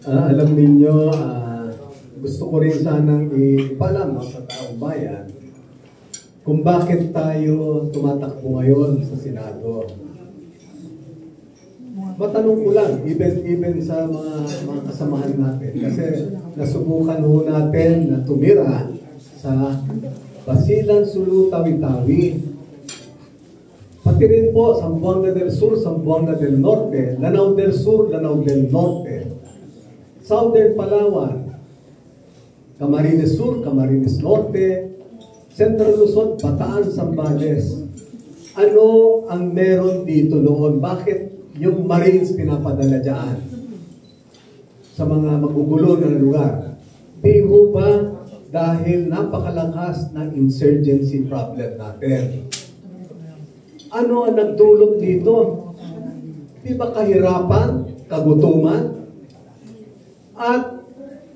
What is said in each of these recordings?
Alam ninyo, gusto ko rin sanang ipaalam sa taong bayan kung bakit tayo tumatakbo ngayon sa Senado. Matanong ko lang, even sa mga kasamahan natin, kasi nasubukan ho natin na tumira sa Basilan, Sulu, Tawi-Tawi. Pati rin po, Zamboanga del Sur, Zamboanga del Norte, Lanao del Sur, Lanao del Norte, Southern Palawan, Camarines Sur, Camarines Norte, Central Luzon, Bataan, Zambales. Ano ang meron dito noon? Bakit yung Marines pinapadala dyan sa mga magugulo na lugar? Di ho ba dahil napakalakas ng insurgency problem natin? Ano ang nagdulot dito? Di ba kahirapan, kagutuman? At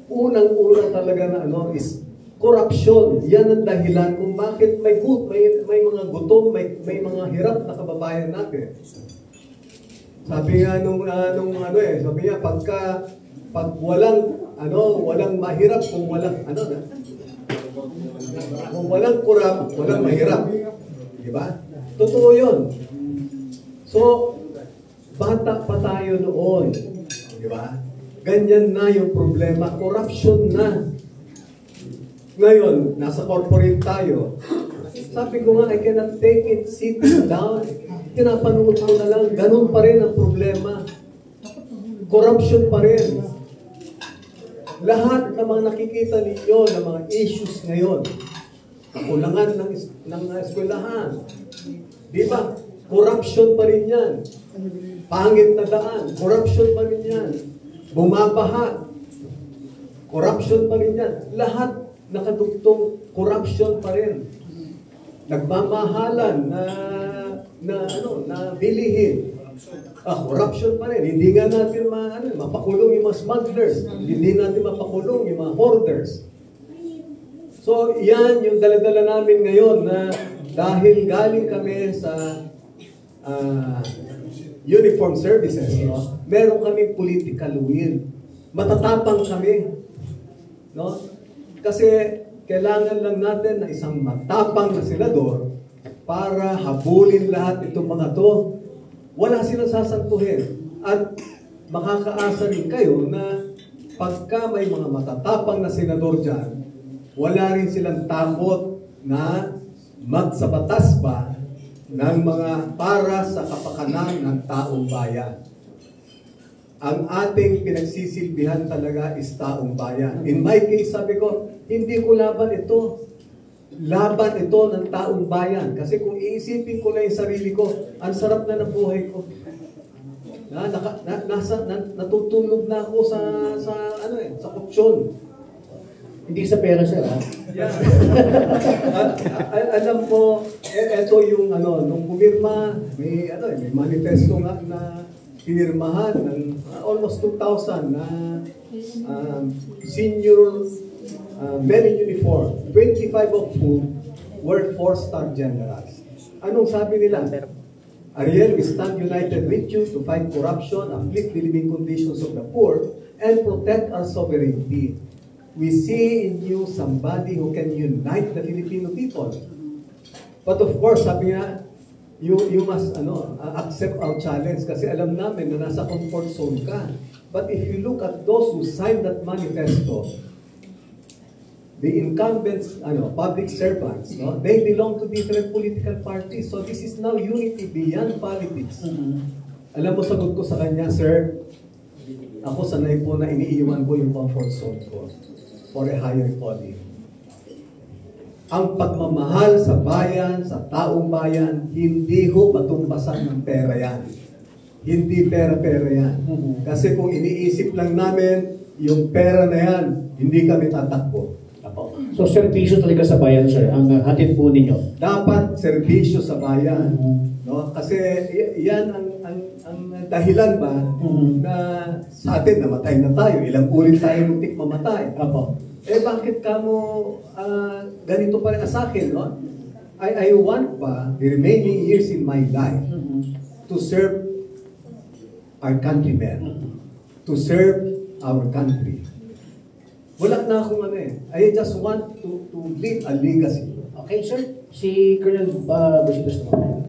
unang-una talaga na is corruption. Yan ang dahilan kung bakit may mga gutom, may mga hirap na kababayan natin. Sabi nga sabi niya pag walang mahirap, kung walang kurap, walang mahirap. Di ba? Totoo yun. So, bata pa tayo noon. Di ba? Ganyan na yung problema. Corruption na. Ngayon, nasa corporate tayo. Sabi ko nga, I cannot take it sitting down. Tinapanood ko na lang. Ganun pa rin ang problema. Corruption pa rin. Lahat ng mga nakikita ninyo ng mga issues ngayon, kakulangan ng eskwelahan. Di ba? Corruption pa rin yan. Pangit na daan. Corruption pa rin yan. Bumabaha. Corruption pa rin yan. Lahat nakadugtong corruption pa rin. Nagmamahalan na bilihin. Corruption pa rin. Hindi nga natin mapakulong yung mga smugglers. Hindi natin mapakulong yung mga hoarders. So, yan yung dala-dala namin ngayon na dahil galing kami sa uniform services, meron kami political will. Matatapang kami. No? Kasi kailangan lang natin na isang matapang na senador para habulin lahat itong mga to. Wala silang sasantuhin. At makakaasa rin kayo na pagka may mga matatapang na senador dyan, wala rin silang takot na magsabatas pa ng mga para sa kapakanan ng taong bayan. Ang ating pinagsisilbihan talaga is taong bayan. In my case, sabi ko, hindi ko laban ito. Laban ito ng taong bayan. Kasi kung iisipin ko na yung sarili ko, ang sarap na ng buhay ko. Natutulog na ako sa kutsyon. Hindi sa pera, sir, ha? Yeah. Alam mo, ito yung nung pumirma, may manifesto nga na pinirmahan ng almost 2,000 na senior men in uniform. 25 of whom were 4-star generals. Anong sabi nila? Ariel, we stand united with you to fight corruption, uplift the living conditions of the poor, and protect our sovereignty. We see in you somebody who can unite the Filipino people. But of course, sabi nga, you must accept our challenge kasi alam namin na nasa comfort zone ka. But if you look at those who signed that manifesto, the incumbents, public servants, they belong to different political parties. So this is now unity beyond politics. Alam mo, sagot ko sa kanya, sir, ako sanay po na iniiwan ko yung comfort zone ko for a higher calling. Ang pagmamahal sa bayan, sa taong bayan, hindi ho patumbasan ng pera yan. Hindi pera-pera yan. Kasi kung iniisip lang namin, yung pera na yan, hindi kami tatakbo. So, serbisyo talaga sa bayan, sir, ang hatid po ninyo? Dapat serbisyo sa bayan. No? Kasi yan ang dahilan ba na sa atin namatay na tayo. Ilang ulit tayo muntik mamatay. Bakit ka mo ganito pa rin sa akin, no? I want pa the remaining years in my life to serve our countrymen, to serve our country. Wala na akong ano eh. I just want to leave a legacy. Okay, sir. Si Colonel Busitos naman.